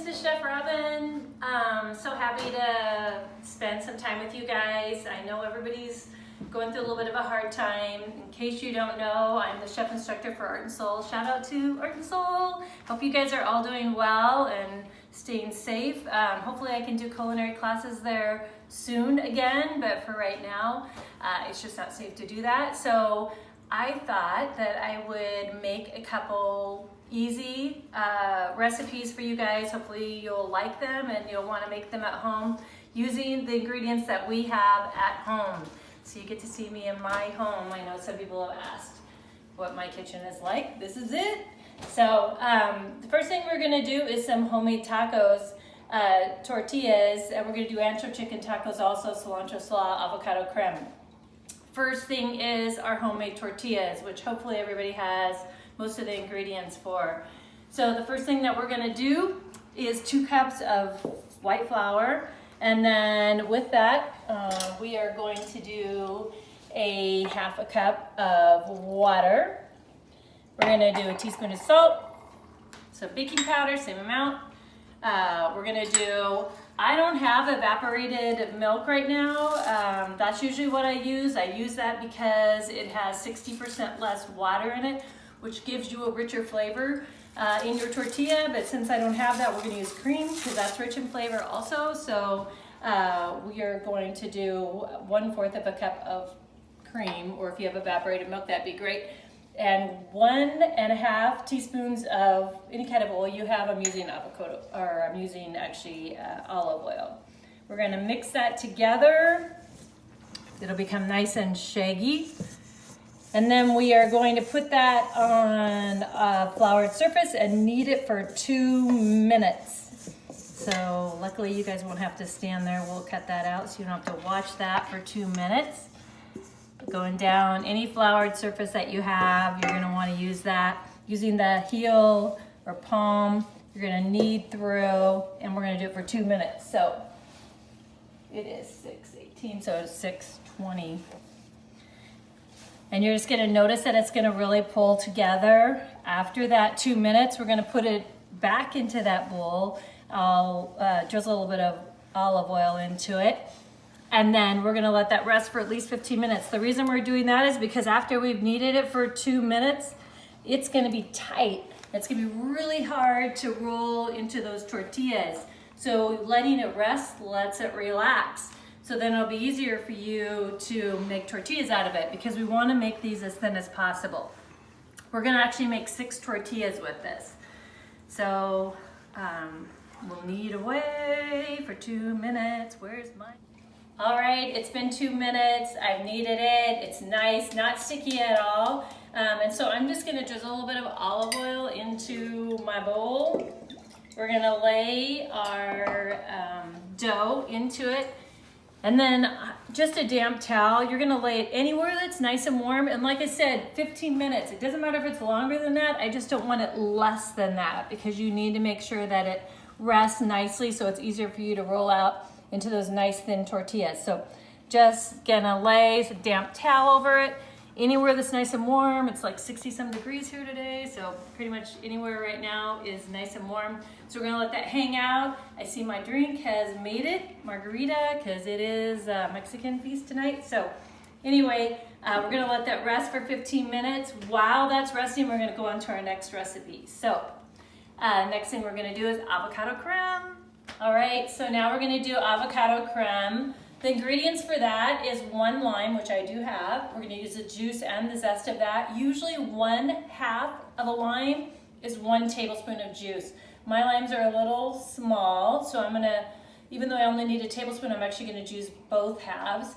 this is Chef Robin. So happy to spend some time with you guys. I know everybody's going through a little bit of a hard time. In case you don't know, I'm the chef instructor for Art and Soul. Shout out to Art and Soul. Hope you guys are all doing well and staying safe. Hopefully I can do culinary classes there soon again, but for right now, it's just not safe to do that. So I thought that I would make a couple easy recipes for you guys. Hopefully you'll like them and you'll want to make them at home using the ingredients that we have at home. So you get to see me in my home. I know some people have asked what my kitchen is like. This is it. So the first thing we're gonna do is some homemade tacos, tortillas, and we're gonna do ancho chicken tacos also, cilantro slaw, avocado creme. First thing is our homemade tortillas, which hopefully everybody has most of the ingredients for. So the first thing that we're gonna do is 2 cups of white flour, and then with that, we are going to do a 1/2 cup of water. We're gonna do a teaspoon of salt, so baking powder, same amount. We're gonna do, I don't have evaporated milk right now. That's usually what I use. I use that because it has 60% less water in it, which gives you a richer flavor in your tortilla. But since I don't have that, we're gonna use cream because that's rich in flavor also. So we are going to do 1/4 of a cup of cream, or if you have evaporated milk, that'd be great. And 1.5 teaspoons of any kind of oil you have. I'm using avocado, or I'm using actually olive oil. We're gonna mix that together. It'll become nice and shaggy. And then we are going to put that on a floured surface and knead it for 2 minutes. So luckily you guys won't have to stand there. We'll cut that out so you don't have to watch that for 2 minutes. Going down any floured surface that you have, you're gonna wanna use that. Using the heel or palm, you're gonna knead through, and we're gonna do it for 2 minutes. So it is 6:18, so it's 6:20. And you're just gonna notice that it's gonna really pull together. After that 2 minutes, we're gonna put it back into that bowl. I'll drizzle a little bit of olive oil into it. And then we're gonna let that rest for at least 15 minutes. The reason we're doing that is because after we've kneaded it for 2 minutes, it's gonna be tight. It's gonna be really hard to roll into those tortillas. So letting it rest lets it relax. So then it'll be easier for you to make tortillas out of it, because we wanna make these as thin as possible. We're gonna actually make 6 tortillas with this. So we'll knead away for 2 minutes. Where's mine? All right, it's been 2 minutes. I've kneaded it. It's nice, not sticky at all. And so I'm just gonna drizzle a little bit of olive oil into my bowl. We're gonna lay our dough into it. And then just a damp towel, you're gonna lay it anywhere that's nice and warm. And like I said, 15 minutes. It doesn't matter if it's longer than that. I just don't want it less than that, because you need to make sure that it rests nicely so it's easier for you to roll out into those nice thin tortillas. So just gonna lay a damp towel over it. Anywhere that's nice and warm. It's like 60-some degrees here today, so pretty much anywhere right now is nice and warm. So we're gonna let that hang out. I see my drink has made it, margarita, because it is a Mexican feast tonight. So anyway, we're gonna let that rest for 15 minutes. While that's resting, we're gonna go on to our next recipe. So next thing we're gonna do is avocado creme. All right, so now we're gonna do avocado creme. The ingredients for that is 1 lime, which I do have. We're gonna use the juice and the zest of that. Usually 1/2 of a lime is 1 tablespoon of juice. My limes are a little small, so I'm gonna, even though I only need a tablespoon, I'm actually gonna use both halves.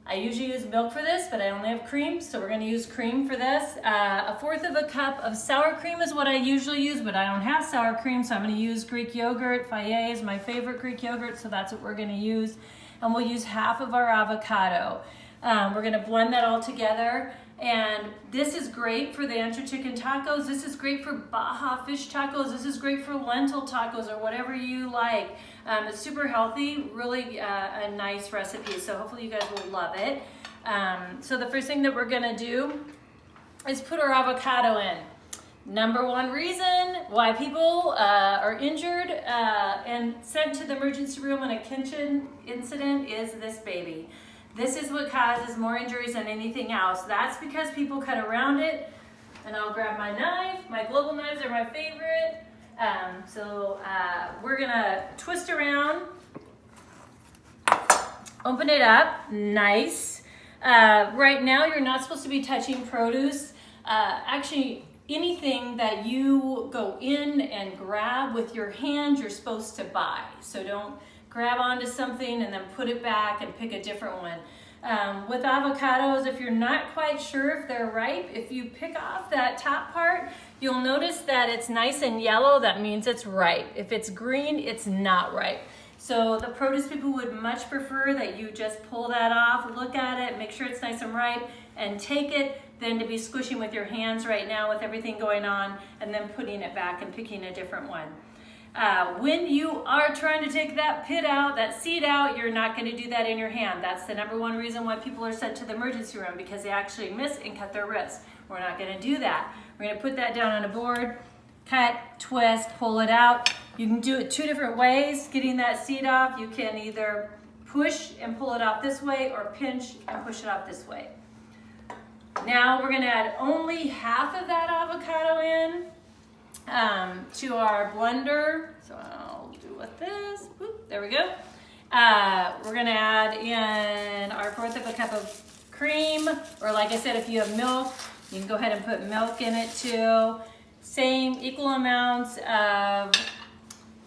I usually use milk for this, but I only have cream, so we're gonna use cream for this. 1/4 of a cup of sour cream is what I usually use, but I don't have sour cream, so I'm gonna use Greek yogurt. Fayet is my favorite Greek yogurt, so that's what we're gonna use. And we'll use 1/2 of our avocado. We're gonna blend that all together. And this is great for the ancho chicken tacos. This is great for Baja fish tacos. This is great for lentil tacos or whatever you like. It's super healthy, really a nice recipe. So hopefully you guys will love it. So the first thing that we're gonna do is put our avocado in. Number one reason why people are injured and sent to the emergency room in a kitchen incident is this baby. This is what causes more injuries than anything else. That's because people cut around it. And I'll grab my knife. My global knives are my favorite. We're gonna twist around, open it up, nice. Right now you're not supposed to be touching produce. Actually, anything that you go in and grab with your hands, you're supposed to buy. So don't grab onto something and then put it back and pick a different one. With avocados, if you're not quite sure if they're ripe, if you pick off that top part, you'll notice that it's nice and yellow. That means it's ripe. If it's green, it's not ripe. So the produce people would much prefer that you just pull that off, look at it, make sure it's nice and ripe, and take it, than to be squishing with your hands right now with everything going on and then putting it back and picking a different one. When you are trying to take that pit out, that seed out, you're not going to do that in your hand. That's the number one reason why people are sent to the emergency room, because they actually miss and cut their wrist. We're not going to do that. We're going to put that down on a board, cut, twist, pull it out. You can do it two different ways. Getting that seed off, you can either push and pull it off this way or pinch and push it off this way. Now we're going to add only half of that avocado in to our blender. So I'll do with this. Whoop, there we go. We're going to add in our 1/4 of a cup of cream, or like I said, if you have milk, you can go ahead and put milk in it too. Same equal amounts of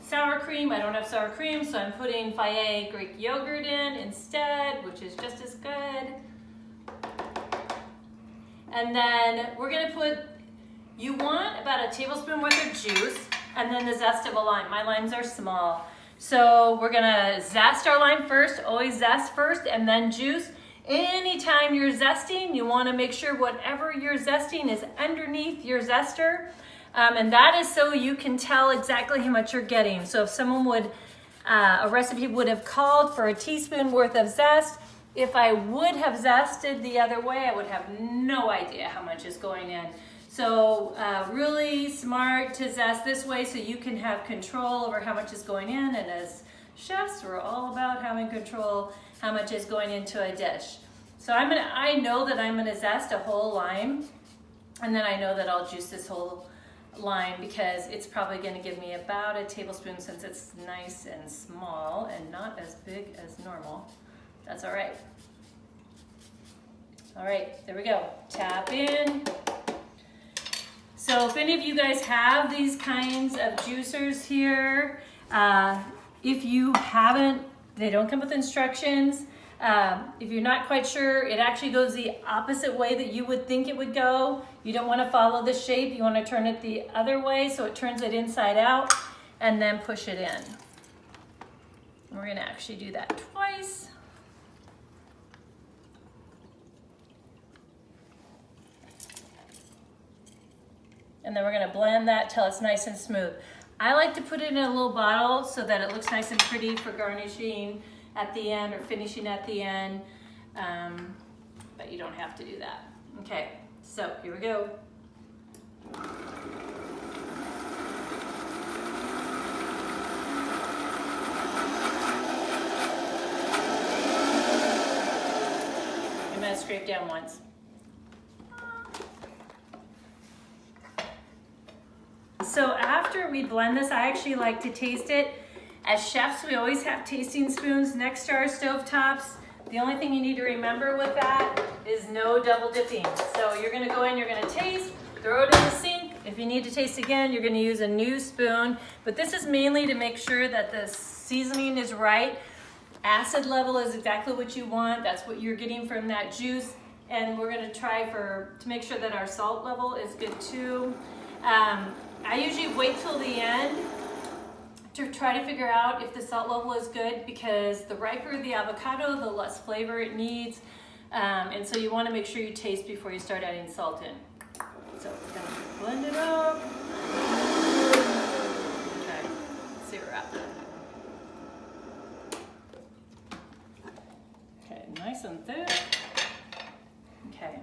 sour cream. I don't have sour cream, so I'm putting Fage Greek yogurt in instead, which is just as good. And then we're gonna put, you want about a tablespoon worth of juice and then the zest of a lime. My limes are small. So we're gonna zest our lime first, always zest first and then juice. Anytime you're zesting, you wanna make sure whatever you're zesting is underneath your zester. And that is so you can tell exactly how much you're getting. So if someone would, a recipe would have called for a teaspoon worth of zest, if I would have zested the other way, I would have no idea how much is going in. So really smart to zest this way so you can have control over how much is going in. And as chefs, we're all about having control how much is going into a dish. So I know that I'm gonna zest a whole lime, and then I know that I'll juice this whole lime because it's probably gonna give me about a tablespoon since it's nice and small and not as big as normal. That's all right. All right, there we go. Tap in. So if any of you guys have these kinds of juicers here, if you haven't, they don't come with instructions. If you're not quite sure, it actually goes the opposite way that you would think it would go. You don't want to follow the shape. You want to turn it the other way so it turns it inside out and then push it in. We're going to actually do that twice. And then we're going to blend that till it's nice and smooth. I like to put it in a little bottle so that it looks nice and pretty for garnishing at the end or finishing at the end, but you don't have to do that. Okay, so here we go. I'm gonna scrape down once. So after we blend this, I actually like to taste it. As chefs, we always have tasting spoons next to our stovetops. The only thing you need to remember with that is no double dipping. So you're gonna go in, you're gonna taste, throw it in the sink. If you need to taste again, you're gonna use a new spoon. But this is mainly to make sure that the seasoning is right. Acid level is exactly what you want. That's what you're getting from that juice. And we're gonna try to make sure that our salt level is good too. I usually wait till the end to try to figure out if the salt level is good, because the riper the avocado, the less flavor it needs. And so you want to make sure you taste before you start adding salt in. So we're going to blend it up. Okay, let's see where we're at. Okay, nice and thick. Okay.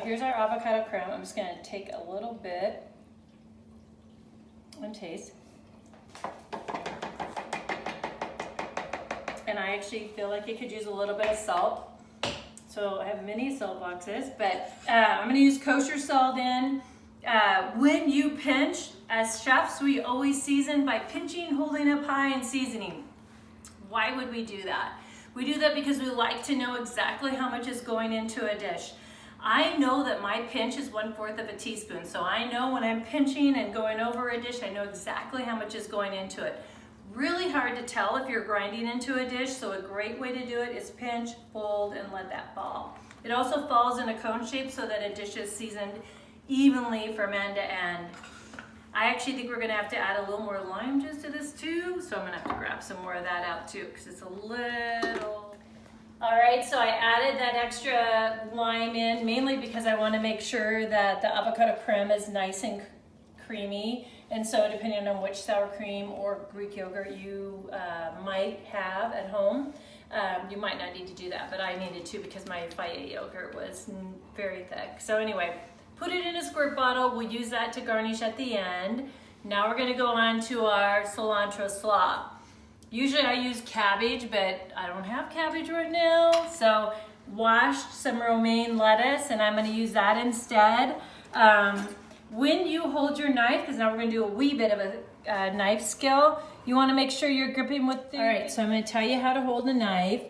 here's our avocado creme. I'm just gonna take a little bit and taste. And I actually feel like it could use a little bit of salt. So I have mini salt boxes, but I'm gonna use kosher salt in. When you pinch, as chefs, we always season by pinching, holding up high, and seasoning. Why would we do that? We do that because we like to know exactly how much is going into a dish. I know that my pinch is 1/4 of a teaspoon, so I know when I'm pinching and going over a dish, I know exactly how much is going into it. Really hard to tell if you're grinding into a dish, so a great way to do it is pinch, fold, and let that fall. It also falls in a cone shape so that a dish is seasoned evenly from end to end. I actually think we're gonna have to add a little more lime juice to this too, so I'm gonna have to grab some more of that out too, because it's a little... All right, so I added that extra lime in, mainly because I wanna make sure that the avocado creme is nice and creamy. And so depending on which sour cream or Greek yogurt you might have at home, you might not need to do that, but I needed to because my Faya yogurt was very thick. So anyway, put it in a squirt bottle. We'll use that to garnish at the end. Now we're gonna go on to our Cilantro Slaw. Usually I use cabbage, but I don't have cabbage right now. So washed some romaine lettuce, and I'm gonna use that instead. When you hold your knife, because now we're going to do a wee bit of a knife skill, you want to make sure you're gripping with the... All right, so I'm going to tell you how to hold a knife.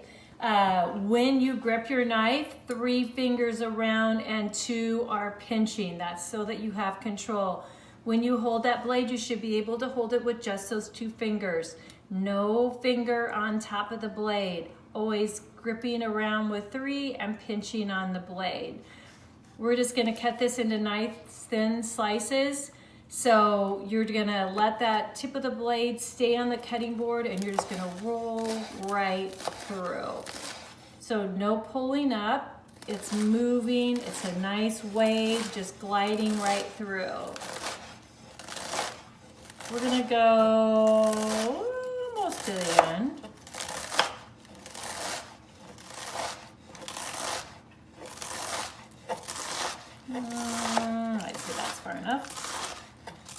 When you grip your knife, 3 fingers around and 2 are pinching. That's so that you have control. When you hold that blade, you should be able to hold it with just those 2 fingers. No finger on top of the blade. Always gripping around with 3 and pinching on the blade. We're just gonna cut this into nice thin slices. So you're gonna let that tip of the blade stay on the cutting board, and you're just gonna roll right through. So no pulling up, it's moving, it's a nice wave, just gliding right through. We're gonna go almost to the end. I see that's far enough.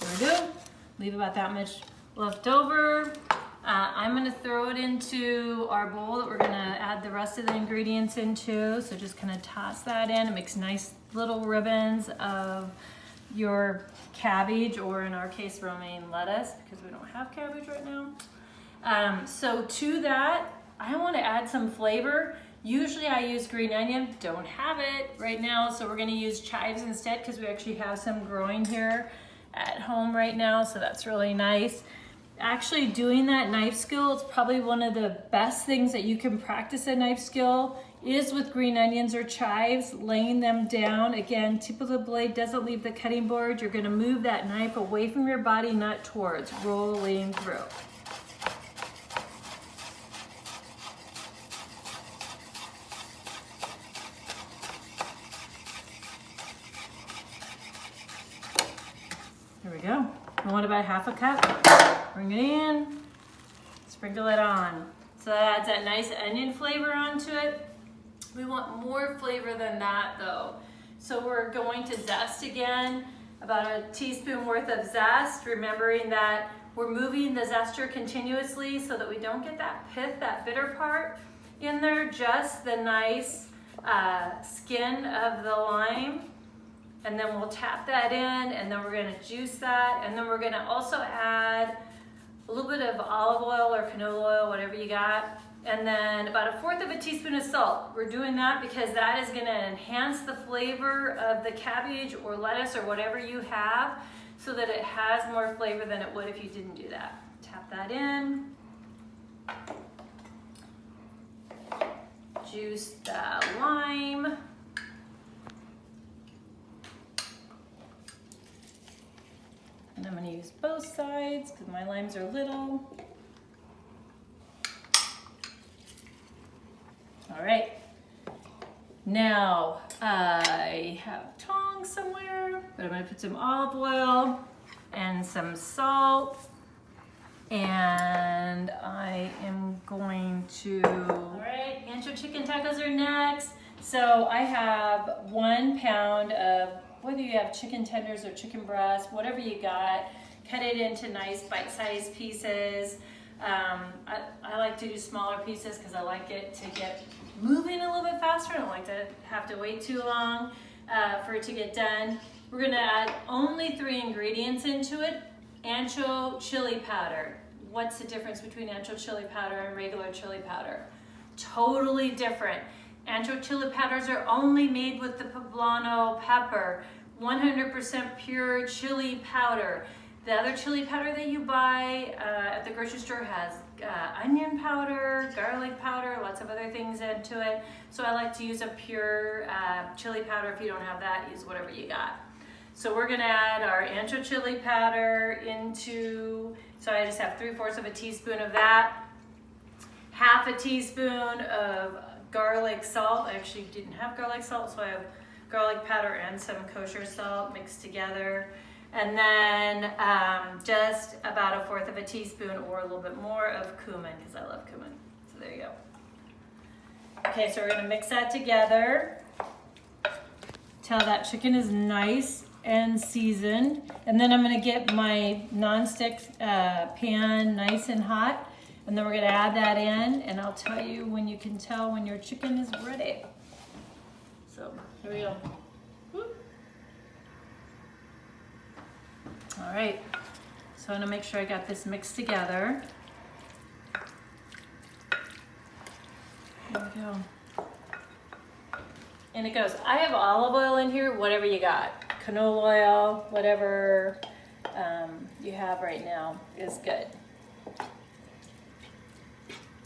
There we go. Leave about that much left over. I'm gonna throw it into our bowl that we're gonna add the rest of the ingredients into. So just kind of toss that in. It makes nice little ribbons of your cabbage, or in our case, romaine lettuce, because we don't have cabbage right now. So to that, I wanna add some flavor. Usually I use green onion, don't have it right now, so we're gonna use chives instead, because we actually have some growing here at home right now, so that's really nice. Actually doing that knife skill is probably one of the best things that you can practice a knife skill is with green onions or chives, laying them down. Again, tip of the blade doesn't leave the cutting board. You're gonna move that knife away from your body, not towards, rolling through. There we go. I want about 1/2 cup. Bring it in, sprinkle it on. So that adds that nice onion flavor onto it. We want more flavor than that though. So we're going to zest again, about a teaspoon worth of zest, remembering that we're moving the zester continuously so that we don't get that pith, that bitter part in there, just the nice skin of the lime. And then we'll tap that in, and then we're gonna juice that, and then we're gonna also add a little bit of olive oil or canola oil, whatever you got, and then about 1/4 of a teaspoon of salt. We're doing that because that is gonna enhance the flavor of the cabbage or lettuce or whatever you have, so that it has more flavor than it would if you didn't do that. Tap that in. Juice the lime. And I'm gonna use both sides because my limes are little. All right. Now, I have tongs somewhere, but I'm gonna put some olive oil and some salt. And I am going to, all right, Ancho chicken tacos are next. So I have 1 pound of, whether you have chicken tenders or chicken breast, whatever you got, cut it into nice bite-sized pieces. I like to do smaller pieces because I like it to get moving a little bit faster. I don't like to have to wait too long for it to get done. We're gonna add only 3 ingredients into it. Ancho chili powder. What's the difference between ancho chili powder and regular chili powder? Totally different. Ancho chili powders are only made with the poblano pepper, 100% pure chili powder. The other chili powder that you buy at the grocery store has onion powder, garlic powder, lots of other things into it. So I like to use a pure chili powder. If you don't have that, use whatever you got. So we're gonna add our ancho chili powder into, so I just have 3/4 of a teaspoon of that, 1/2 teaspoon of garlic salt. I actually didn't have garlic salt, so I have garlic powder and some kosher salt mixed together. And then just about 1/4 of a teaspoon or a little bit more of cumin, because I love cumin. So there you go. Okay, so we're gonna mix that together till that chicken is nice and seasoned. And then I'm gonna get my nonstick pan nice and hot. And then we're gonna add that in, and I'll tell you when you can tell when your chicken is ready. So here we go. Whoop. All right, so I'm gonna make sure I got this mixed together. There we go. And it goes, I have olive oil in here, whatever you got. Canola oil, whatever you have right now is good.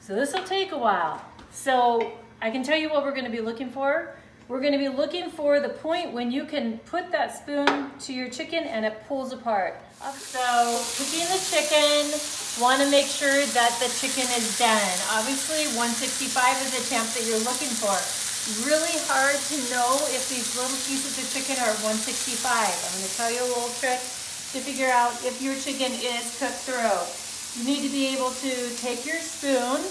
So this will take a while. So I can tell you what we're gonna be looking for. We're gonna be looking for the point when you can put that spoon to your chicken and it pulls apart. So cooking the chicken, wanna make sure that the chicken is done. Obviously 165 is the temp that you're looking for. Really hard to know if these little pieces of chicken are 165. I'm gonna tell you a little trick to figure out if your chicken is cooked through. You need to be able to take your spoon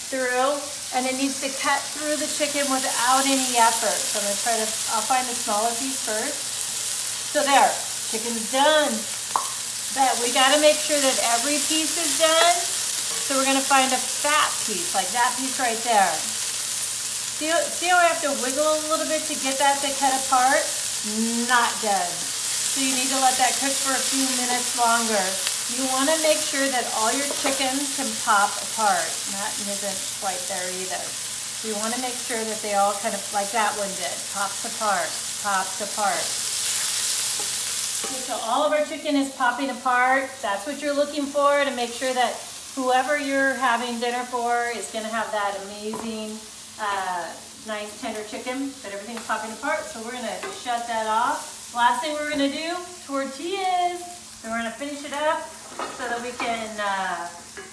through, and it needs to cut through the chicken without any effort. So I'm gonna I'll find the smaller piece first. So there, chicken's done. But we gotta make sure that every piece is done. So we're gonna find a fat piece, like that piece right there. See how I have to wiggle a little bit to get that to cut apart? Not done. So you need to let that cook for a few minutes longer. You want to make sure that all your chicken can pop apart. That isn't quite there either. So you want to make sure that they all kind of, like that one did, pops apart, pops apart. Okay, so all of our chicken is popping apart. That's what you're looking for to make sure that whoever you're having dinner for is going to have that amazing, nice tender chicken, but everything's popping apart. So we're going to shut that off. Last thing we're going to do, tortillas. So we're going to finish it up so that we can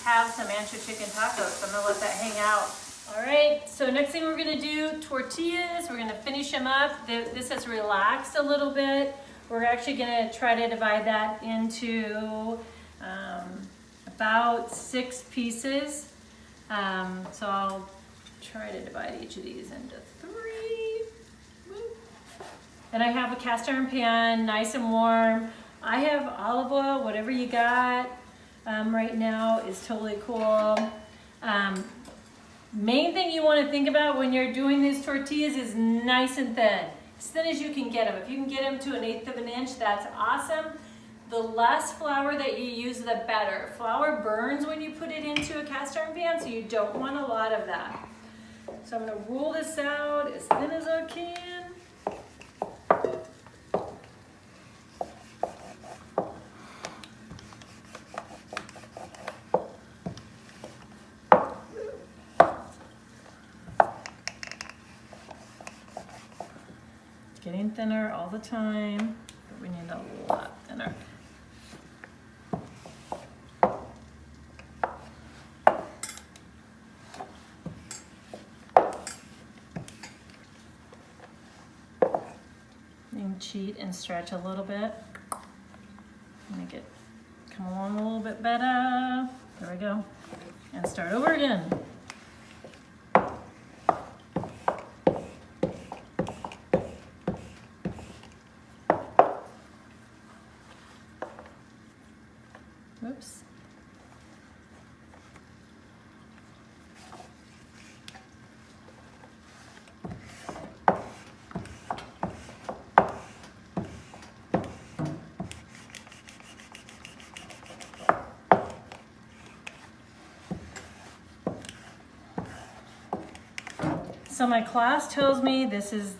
have some ancho chicken tacos. So I'm gonna let that hang out. All right, so next thing we're gonna do, tortillas. We're gonna finish them up. This has relaxed a little bit. We're actually gonna try to divide that into about 6 pieces. So I'll try to divide each of these into 3. And I have a cast iron pan, nice and warm. I have olive oil, whatever you got right now is totally cool. Main thing you want to think about when you're doing these tortillas is nice and thin. As thin as you can get them. If you can get them to 1/8 of an inch, that's awesome. The less flour that you use, the better. Flour burns when you put it into a cast iron pan, so you don't want a lot of that. So I'm going to roll this out as thin as I can. Getting thinner all the time, but we need a lot thinner. You can cheat and stretch a little bit. Make it come along a little bit better. There we go. And start over again. Oops. So my class tells me this is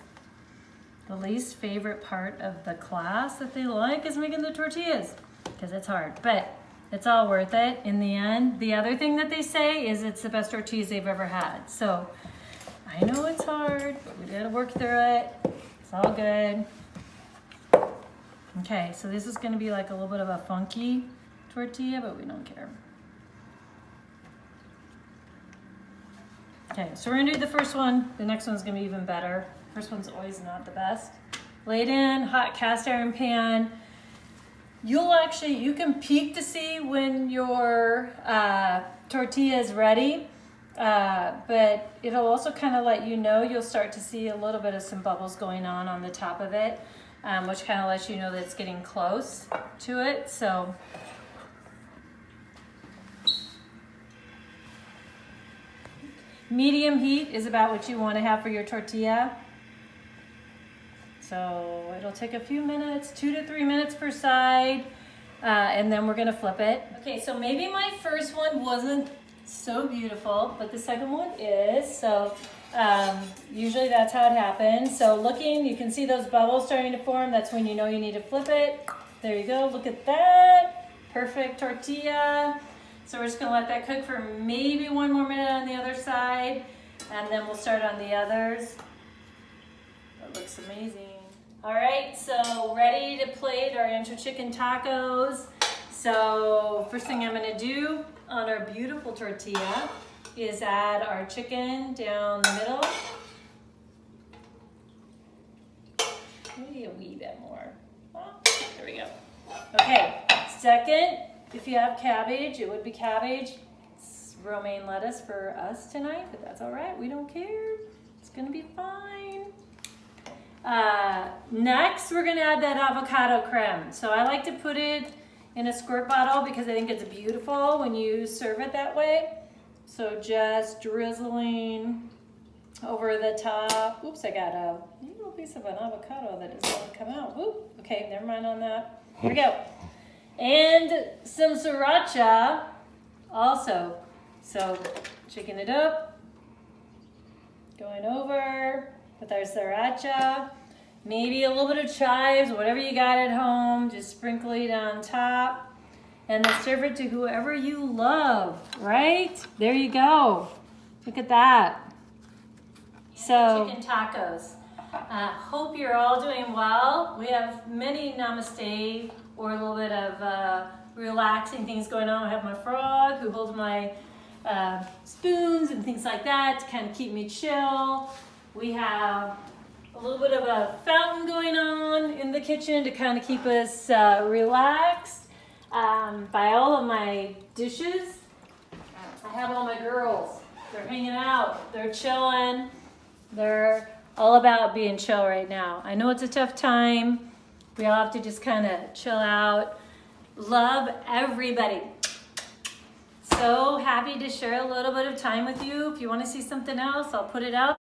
the least favorite part of the class that they like is making the tortillas because it's hard, but it's all worth it in the end. The other thing that they say is it's the best tortillas they've ever had. So I know it's hard, but we gotta work through it. It's all good. Okay, so this is gonna be like a little bit of a funky tortilla, but we don't care. Okay, so we're gonna do the first one. The next one's gonna be even better. First one's always not the best. Lay it in, hot cast iron pan. You can peek to see when your tortilla is ready, but it'll also kind of let you know, you'll start to see a little bit of some bubbles going on the top of it, which kind of lets you know that it's getting close to it. So medium heat is about what you want to have for your tortilla. So it'll take a few minutes, 2 to 3 minutes per side, and then we're gonna flip it. Okay, so maybe my first one wasn't so beautiful, but the second one is. So usually that's how it happens. So looking, you can see those bubbles starting to form. That's when you know you need to flip it. There you go, look at that. Perfect tortilla. So we're just gonna let that cook for maybe 1 more minute on the other side, and then we'll start on the others. That looks amazing. All right, so ready to plate our Ancho chicken tacos. So first thing I'm gonna do on our beautiful tortilla is add our chicken down the middle. Maybe a wee bit more. Oh, there we go. Okay, second, if you have cabbage, it would be cabbage. It's romaine lettuce for us tonight, but that's all right. We don't care. It's gonna be fine. Next, we're gonna add that avocado creme. So I like to put it in a squirt bottle because I think it's beautiful when you serve it that way. So just drizzling over the top. Oops, I got a little piece of an avocado that is gonna come out. Oop, okay, never mind on that. Here we go. And some sriracha also. So shaking it up, going over with our sriracha, maybe a little bit of chives, whatever you got at home, just sprinkle it on top, and then serve it to whoever you love, right? There you go. Look at that. So chicken tacos. Hope you're all doing well. We have many namaste or a little bit of relaxing things going on. I have my frog who holds my spoons and things like that to kind of keep me chill. We have a little bit of a fountain going on in the kitchen to kind of keep us relaxed. By all of my dishes, I have all my girls. They're hanging out, they're chilling. They're all about being chill right now. I know it's a tough time. We all have to just kind of chill out. Love everybody. So happy to share a little bit of time with you. If you want to see something else, I'll put it out.